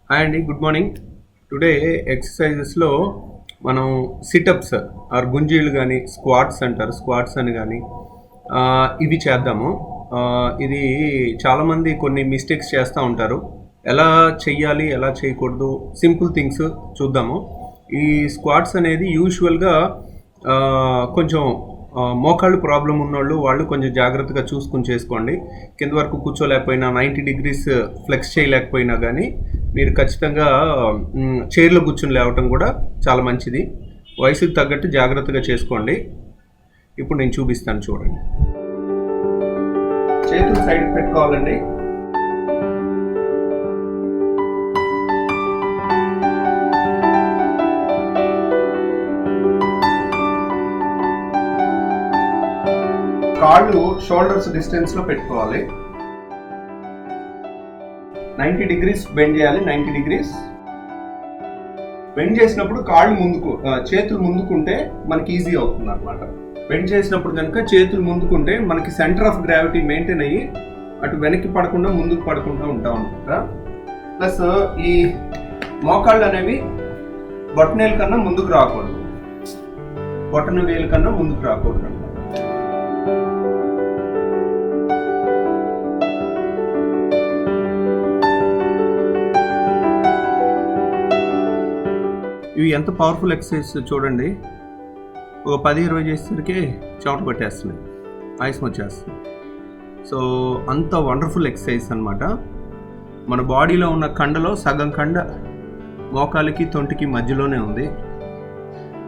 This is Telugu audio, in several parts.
హాయ్ అండి, గుడ్ మార్నింగ్. టుడే ఎక్సర్సైజెస్లో మనం సిటప్స్ ఆర్ గుంజీలు కానీ స్క్వాట్స్ అంటారు, స్క్వాట్స్ అని కానీ ఇవి చేద్దాము. ఇది చాలామంది కొన్ని మిస్టేక్స్ చేస్తూ ఉంటారు. ఎలా చెయ్యాలి, ఎలా చేయకూడదు, సింపుల్ థింగ్స్ చూద్దాము. ఈ స్క్వాట్స్ అనేది యూజువల్గా కొంచెం మోకాళ్ళు ప్రాబ్లం ఉన్నోళ్ళు వాళ్ళు కొంచెం జాగ్రత్తగా చూసుకుని చేసుకోండి. కింద వరకు కూర్చోలేకపోయినా 90 డిగ్రీస్ ఫ్లెక్స్ చేయలేకపోయినా కానీ మీరు ఖచ్చితంగా చైర్లో కూర్చుని లేవటం కూడా చాలా మంచిది. వయసుకు తగ్గట్టు జాగ్రత్తగా చేసుకోండి. ఇప్పుడు నేను చూపిస్తాను, చూడండి. చేతులు సైడ్కి పెట్టుకోవాలండి. కాళ్ళు షోల్డర్స్ డిస్టెన్స్లో పెట్టుకోవాలి. 90 డిగ్రీస్ బెండ్ చేయాలి. 90 డిగ్రీస్ బెండ్ చేసినప్పుడు కాళ్ళు ముందుకు, చేతులు ముందుకుంటే మనకి ఈజీ అవుతుంది అనమాట. బెండ్ చేసినప్పుడు కనుక చేతులు ముందుకుంటే మనకి సెంటర్ ఆఫ్ గ్రావిటీ మెయింటైన్ అయ్యి అటు వెనక్కి పడకుండా ముందుకు పడకుండా ఉంటాం అనమాట. ప్లస్ ఈ మోకాళ్ళు అనేవి బొటనవేలు కన్నా ముందుకు రాకూడదు, బొటన వేలు కన్నా ముందుకు రాకూడదు అనమాట. ఇవి ఎంత పవర్ఫుల్ ఎక్సర్సైజ్ చూడండి. ఒక 10-20 చేసేసరికి చెమట పట్టేస్తున్నాయి, ఆయాసం వచ్చేస్తుంది. సో అంత వండర్ఫుల్ ఎక్సర్సైజ్ అనమాట. మన బాడీలో ఉన్న కండలో సగం కండ మోకాలికి తొంటికి మధ్యలోనే ఉంది.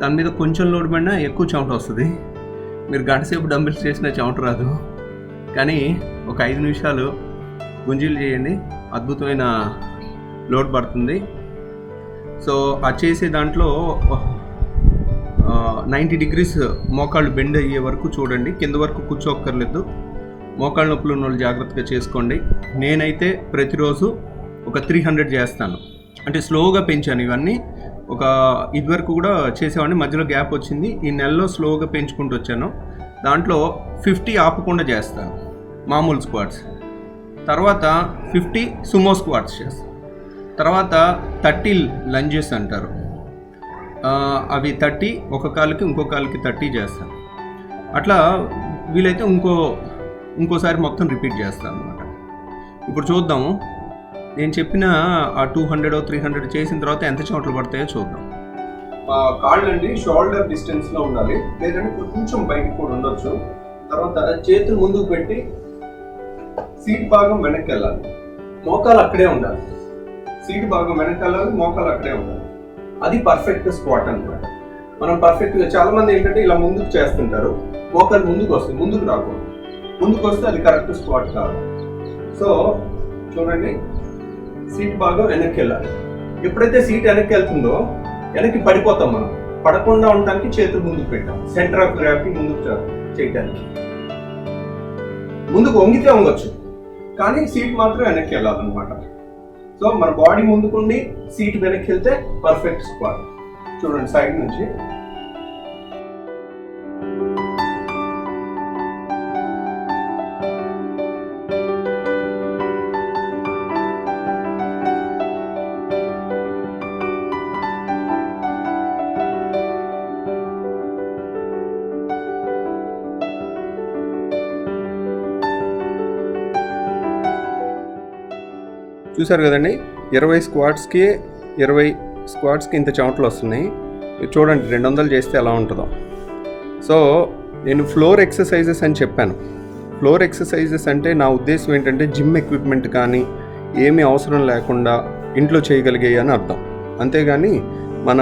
దాని మీద కొంచెం లోడ్ పడినా ఎక్కువ చెమట వస్తుంది. మీరు గంటసేపు డంబిల్స్ చేసినా చెమట రాదు. కానీ ఒక 5 నిమిషాలు గుంజీలు చేయండి, అద్భుతమైన లోడ్ పడుతుంది. సో ఆ చేసే దాంట్లో 90 డిగ్రీస్ మోకాళ్ళు బెండ్ అయ్యే వరకు చూడండి. కింద వరకు కూర్చోక్కర్లేదు. మోకాళ్ళ నొప్పులు ఉన్న వాళ్ళు జాగ్రత్తగా చేసుకోండి. నేనైతే ప్రతిరోజు ఒక 300 చేస్తాను. అంటే స్లోగా పెంచాను ఇవన్నీ. ఇదివరకు కూడా చేసేవాడిని, మధ్యలో గ్యాప్ వచ్చింది. ఈ నెలలో స్లోగా పెంచుకుంటూ వచ్చాను. దాంట్లో 50 ఆపకుండా చేస్తాను మామూలు స్క్వాట్స్. తర్వాత 50 సుమో స్క్వాట్స్ చేస్తాను. తర్వాత 30 లంజెస్ అంటారు. అవి 30 ఒక కాలుకి ఇంకో కాలుకి 30 చేస్తాను. అట్లా వీలైతే ఇంకోసారి మొత్తం రిపీట్ చేస్తాను అనమాట. ఇప్పుడు చూద్దాము. నేను చెప్పిన ఆ 200 300 చేసిన తర్వాత ఎంత చెమటలు పడతాయో చూద్దాం. కాళ్ళు అండి షోల్డర్ డిస్టెన్స్లో ఉండాలి, లేదంటే కొంచెం బయటకు కూడా ఉండొచ్చు. తర్వాత చేతులు ముందుకు పెట్టి సీట్ భాగం వెనక్కి వెళ్ళాలి, మోకాలు అక్కడే ఉండాలి. సీట్ భాగం వెనక్కి వెళ్ళాలి, మోకాలు అక్కడే ఉండాలి. అది పర్ఫెక్ట్ స్క్వాట్ అనమాట. మనం పర్ఫెక్ట్గా, చాలా మంది ఏంటంటే ఇలా ముందుకు చేస్తుంటారు, మోకాలు ముందుకు వస్తుంది, ముందుకు రాకూడదు. ముందుకు వస్తే అది కరెక్ట్ స్క్వాట్ కాదు. సో చూడండి, సీట్ భాగం వెనక్కి వెళ్ళాలి. ఎప్పుడైతే సీట్ వెనక్కి వెళ్తుందో వెనక్కి పడిపోతాం. మనం పడకుండా ఉండడానికి చేతులు ముందుకు పెట్టాం, సెంటర్ ఆఫ్ గ్రావిటీ ముందుకు చేయడానికి. ముందుకు వంగితే వంగొచ్చు, కానీ సీట్ మాత్రం వెనక్కి వెళ్ళాలన్నమాట. సో మన బాడీ ముందుకుండి సీట్ వెనక్కి వెళ్తే పర్ఫెక్ట్ స్క్వాట్. చూడండి సైడ్ నుంచి. చూసారు కదండి, 20 స్క్వాట్స్కి ఇంత చెమటలు వస్తున్నాయి. చూడండి 200 చేస్తే ఎలా ఉంటుందో. సో నేను ఫ్లోర్ ఎక్సర్సైజెస్ అని చెప్పాను. ఫ్లోర్ ఎక్సర్సైజెస్ అంటే నా ఉద్దేశం ఏంటంటే జిమ్ ఎక్విప్మెంట్ కానీ ఏమీ అవసరం లేకుండా ఇంట్లో చేయగలిగాయి అని అర్థం. అంతేగాని మన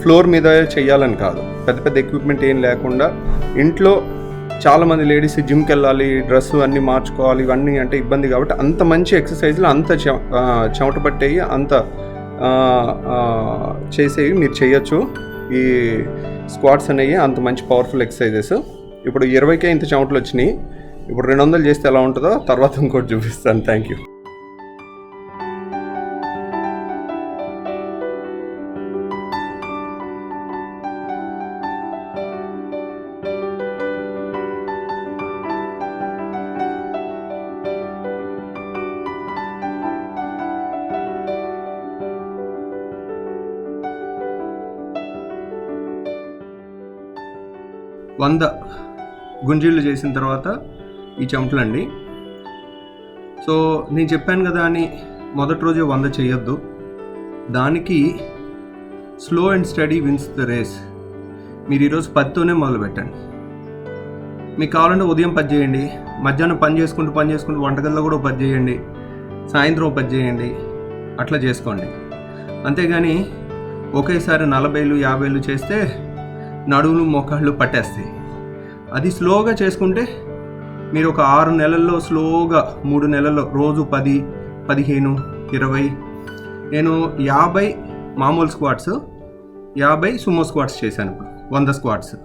ఫ్లోర్ మీద చేయాలని కాదు. పెద్ద పెద్ద ఎక్విప్మెంట్ ఏం లేకుండా ఇంట్లో. చాలామంది లేడీస్ జిమ్కి వెళ్ళాలి, డ్రెస్సు అన్నీ మార్చుకోవాలి, ఇవన్నీ అంటే ఇబ్బంది. కాబట్టి అంత మంచి ఎక్సర్సైజ్లు, అంత చెమట పట్టేవి, అంత చేసేవి మీరు చేయొచ్చు. ఈ స్క్వాట్స్ అనేవి అంత మంచి పవర్ఫుల్ ఎక్సర్సైజెస్. ఇప్పుడు 20కే ఇంత చెమటలు వచ్చినాయి. ఇప్పుడు 200 చేస్తే ఎలా ఉంటుందో తర్వాత ఇంకోటి చూపిస్తాను. Thank you. 100 గుంజీళ్ళు చేసిన తర్వాత ఈ చెమటలండి. సో నేను చెప్పాను కదా అని మొదటి రోజే 100 చేయొద్దు. దానికి slow and study wins the race. మీరు ఈరోజు 10తోనే మొదలు పెట్టండి. మీకు కావాలంటే ఉదయం 10 చేయండి, మధ్యాహ్నం పని చేసుకుంటూ వంటగదిలో కూడా 10 చేయండి, సాయంత్రం 10 చేయండి, అట్లా చేసుకోండి. అంతేగాని ఒకేసారి 40లు 50లు చేస్తే నడువులు మోకాళ్ళు పట్టేస్తాయి. అది స్లోగా చేసుకుంటే మీరు ఒక 6 నెలల్లో స్లోగా 3 నెలల్లో రోజు 10, 15, 20. నేను 50 మామూలు స్క్వాట్స్, 50 సుమో స్క్వాట్స్ చేశాను. ఇప్పుడు 100 స్క్వాట్స్.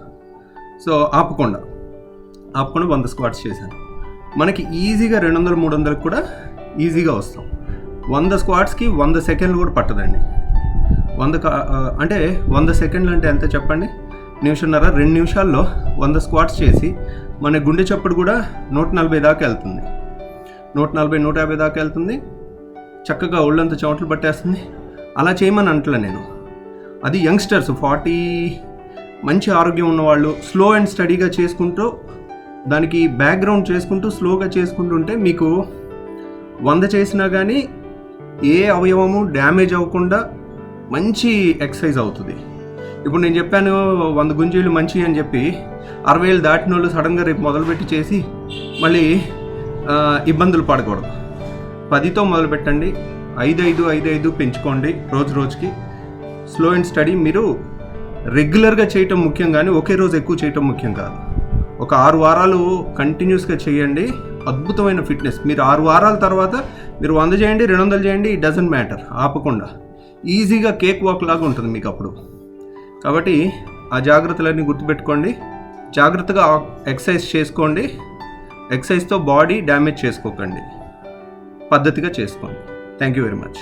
సో ఆపకుండా 100 స్క్వాట్స్ చేశాను. మనకి ఈజీగా 200, 300 కూడా ఈజీగా వస్తాం. 100 స్క్వాట్స్కి 100 సెకండ్లు కూడా పట్టదండి. 100 సెకండ్లు అంటే ఎంత చెప్పండి? నిమిషంన్నర, 2 నిమిషాల్లో 100 స్క్వాట్స్ చేసి మన గుండె చప్పుడు కూడా 140 దాకా వెళ్తుంది. 140, 150 దాకా వెళ్తుంది. చక్కగా ఒళ్ళంతా చెమటలు పట్టేస్తుంది. అలా చేయమని అంటలే నేను. అది యంగ్స్టర్స్ 40 మంచి ఆరోగ్యం ఉన్నవాళ్ళు స్లో అండ్ స్టడీగా చేసుకుంటూ దానికి బ్యాక్గ్రౌండ్ చేసుకుంటూ స్లోగా చేసుకుంటుంటే మీకు 100 చేసినా కానీ ఏ అవయవము డ్యామేజ్ అవ్వకుండా మంచి ఎక్సర్సైజ్ అవుతుంది. ఇప్పుడు నేను చెప్పాను 100 గుంజీలు మంచి అని చెప్పి 60 ఏళ్ళు దాటిన వాళ్ళు సడన్గా రేపు మొదలుపెట్టి చేసి మళ్ళీ ఇబ్బందులు పడకూడదు. 10తో మొదలు పెట్టండి. 5 పెంచుకోండి రోజుకి. స్లో అండ్ స్టడీ మీరు రెగ్యులర్గా చేయటం ముఖ్యం, కానీ ఒకే రోజు ఎక్కువ చేయటం ముఖ్యం కాదు. ఒక 6 వారాలు కంటిన్యూస్గా చేయండి. అద్భుతమైన ఫిట్నెస్. మీరు 6 వారాల తర్వాత మీరు 100 చేయండి, 200 చేయండి, ఇట్ డజంట్ మ్యాటర్. ఆపకుండా ఈజీగా కేక్ వాక్ లాగా ఉంటుంది మీకు అప్పుడు. కాబట్టి ఆ జాగ్రత్తలన్నీ గుర్తుపెట్టుకోండి. జాగ్రత్తగా ఎక్సర్సైజ్ చేసుకోండి. ఎక్సర్సైజ్తో బాడీ డ్యామేజ్ చేసుకోకండి. పద్ధతిగా చేసుకోండి. Thank you very much.